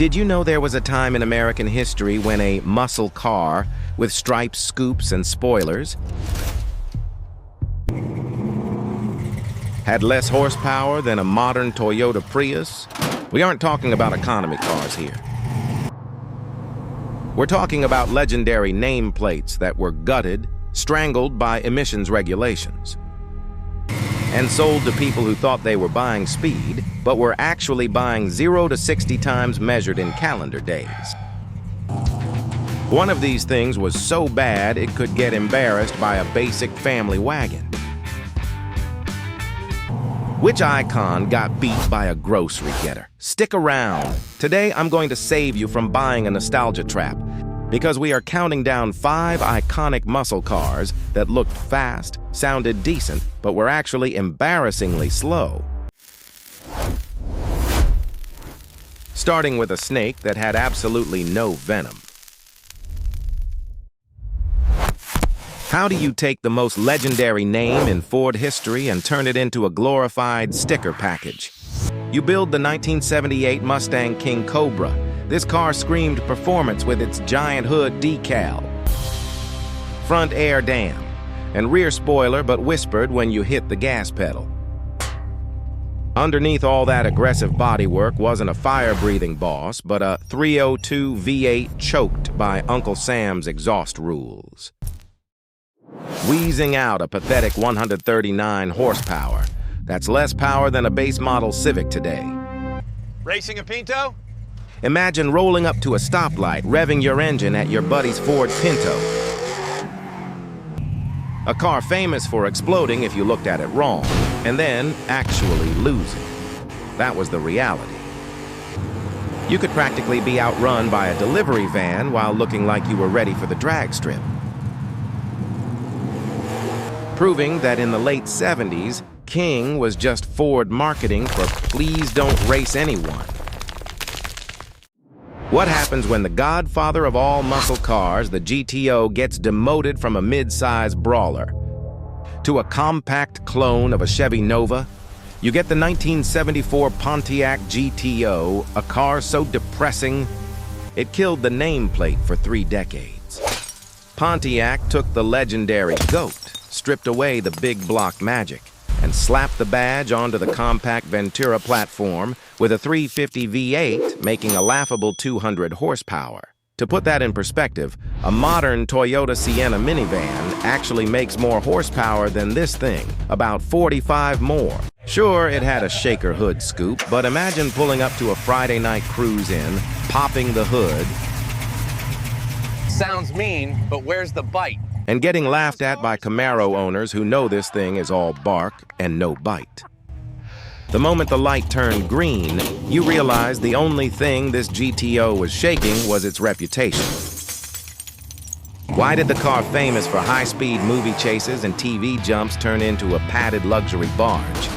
Did you know there was a time in American history when a muscle car with stripes, scoops, and spoilers had less horsepower than a modern Toyota Prius? We aren't talking about economy cars here. We're talking about legendary nameplates that were gutted, strangled by emissions regulations, and sold to people who thought they were buying speed, but were actually buying 0 to 60 times measured in calendar days. One of these things was so bad it could get embarrassed by a basic family wagon. Which icon got beat by a grocery getter? Stick around. Today I'm going to save you from buying a nostalgia trap, because we are counting down 5 iconic muscle cars that looked fast, sounded decent, but were actually embarrassingly slow. Starting with a snake that had absolutely no venom. How do you take the most legendary name in Ford history and turn it into a glorified sticker package? You build the 1978 Mustang King Cobra. This car screamed performance with its giant hood decal, front air dam, and rear spoiler, but whispered when you hit the gas pedal. Underneath all that aggressive bodywork wasn't a fire-breathing boss, but a 302 V8 choked by Uncle Sam's exhaust rules, wheezing out a pathetic 139 horsepower. That's less power than a base model Civic today. Racing a Pinto? Imagine rolling up to a stoplight, revving your engine at your buddy's Ford Pinto. A car famous for exploding if you looked at it wrong, and then actually losing. That was the reality. You could practically be outrun by a delivery van while looking like you were ready for the drag strip. Proving that in the late 70s, King was just Ford marketing for please don't race anyone. What happens when the godfather of all muscle cars, the GTO, gets demoted from a mid-size brawler to a compact clone of a Chevy Nova? You get the 1974 Pontiac GTO, a car so depressing, it killed the nameplate for 3 decades. Pontiac took the legendary GOAT, stripped away the big block magic, and slapped the badge onto the compact Ventura platform with a 350 V8 making a laughable 200 horsepower. To put that in perspective, a modern Toyota Sienna minivan actually makes more horsepower than this thing, about 45 more. Sure, it had a shaker hood scoop, but imagine pulling up to a Friday night cruise-in, popping the hood, Sounds mean, but where's the bite? and getting laughed at by Camaro owners who know this thing is all bark and no bite. The moment the light turned green, you realized the only thing this GTO was shaking was its reputation. Why did the car famous for high-speed movie chases and TV jumps turn into a padded luxury barge?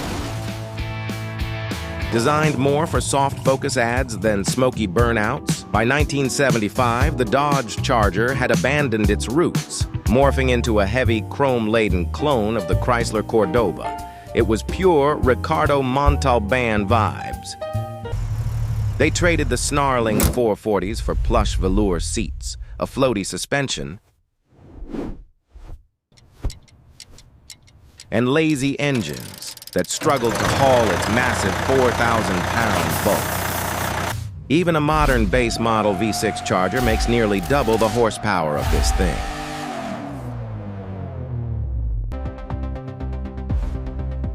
Designed more for soft focus ads than smoky burnouts, by 1975, the Dodge Charger had abandoned its roots, morphing into a heavy, chrome-laden clone of the Chrysler Cordoba. It was pure Ricardo Montalban vibes. They traded the snarling 440s for plush velour seats, a floaty suspension, and lazy engines that struggled to haul its massive 4,000-pound bulk. Even a modern base model V6 Charger makes nearly double the horsepower of this thing.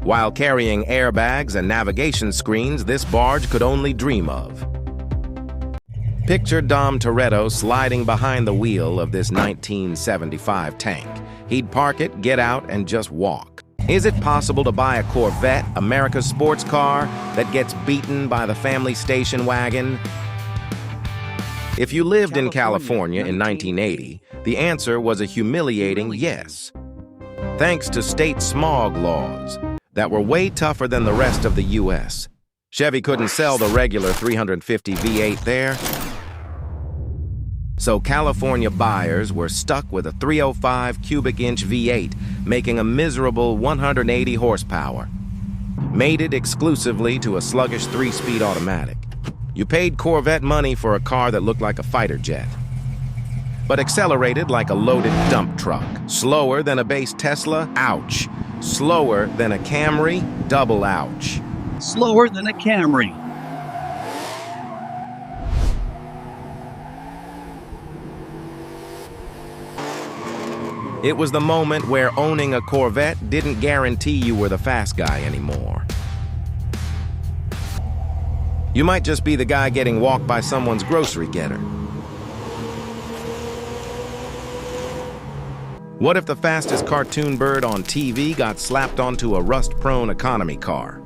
While carrying airbags and navigation screens this barge could only dream of. Picture Dom Toretto sliding behind the wheel of this 1975 tank. He'd park it, get out, and just walk. Is it possible to buy a Corvette, America's sports car, that gets beaten by the family station wagon? If you lived in California in 1980, the answer was a humiliating yes. Thanks to state smog laws that were way tougher than the rest of the U.S. Chevy couldn't sell the regular 350 V8 there, so California buyers were stuck with a 305 cubic inch V8, making a miserable 180 horsepower. Mated exclusively to a sluggish 3-speed automatic. You paid Corvette money for a car that looked like a fighter jet, but accelerated like a loaded dump truck. Slower than a base Tesla? Ouch. Slower than a Camry? Double ouch. Slower than a Camry. It was the moment where owning a Corvette didn't guarantee you were the fast guy anymore. You might just be the guy getting walked by someone's grocery getter. What if the fastest cartoon bird on TV got slapped onto a rust-prone economy car?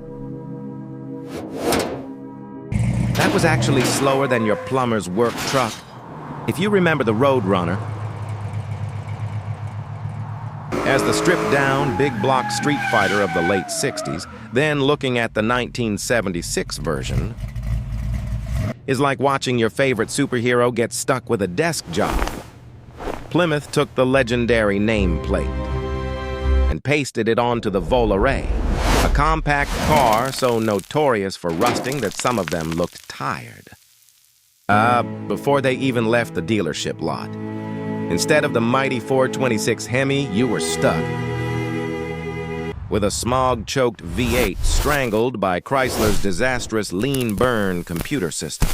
That was actually slower than your plumber's work truck. If you remember the Roadrunner, as the stripped-down, big-block street fighter of the late 60s, then looking at the 1976 version, is like watching your favorite superhero get stuck with a desk job. Plymouth took the legendary nameplate and pasted it onto the Volare, a compact car so notorious for rusting that some of them looked tired. Before they even left the dealership lot. Instead of the mighty 426 Hemi, you were stuck with a smog-choked V8 strangled by Chrysler's disastrous lean burn computer system.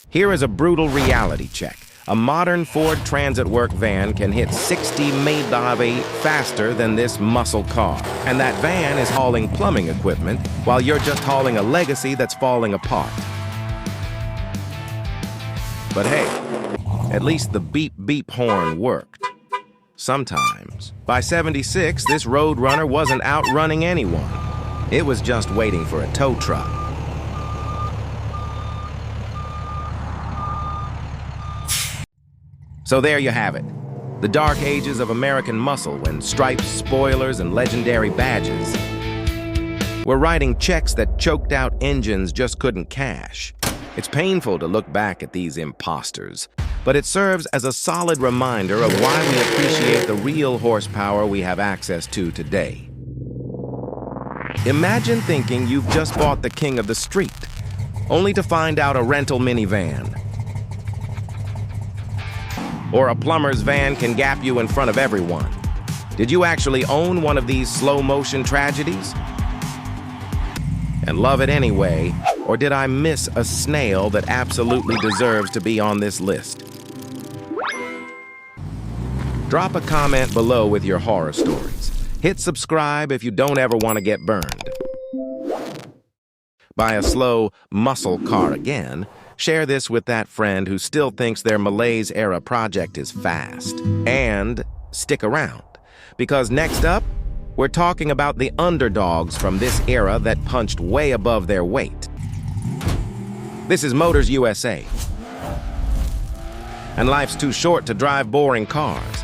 Here is a brutal reality check. A modern Ford Transit work van can hit 60 mph faster than this muscle car. And that van is hauling plumbing equipment while you're just hauling a legacy that's falling apart. But hey, at least the beep-beep horn worked. Sometimes. By 76, this Roadrunner wasn't outrunning anyone. It was just waiting for a tow truck. So there you have it. The dark ages of American muscle when stripes, spoilers, and legendary badges were writing checks that choked out engines just couldn't cash. It's painful to look back at these imposters, but it serves as a solid reminder of why we appreciate the real horsepower we have access to today. Imagine thinking you've just bought the king of the street, only to find out a rental minivan or a plumber's van can gap you in front of everyone. Did you actually own one of these slow-motion tragedies? And love it anyway, or did I miss a snail that absolutely deserves to be on this list? Drop a comment below with your horror stories. Hit subscribe if you don't ever want to get burned by a slow muscle car again. Share this with that friend who still thinks their Malaise Era project is fast. And stick around, because next up, we're talking about the underdogs from this era that punched way above their weight. This is Motors USA. And life's too short to drive boring cars.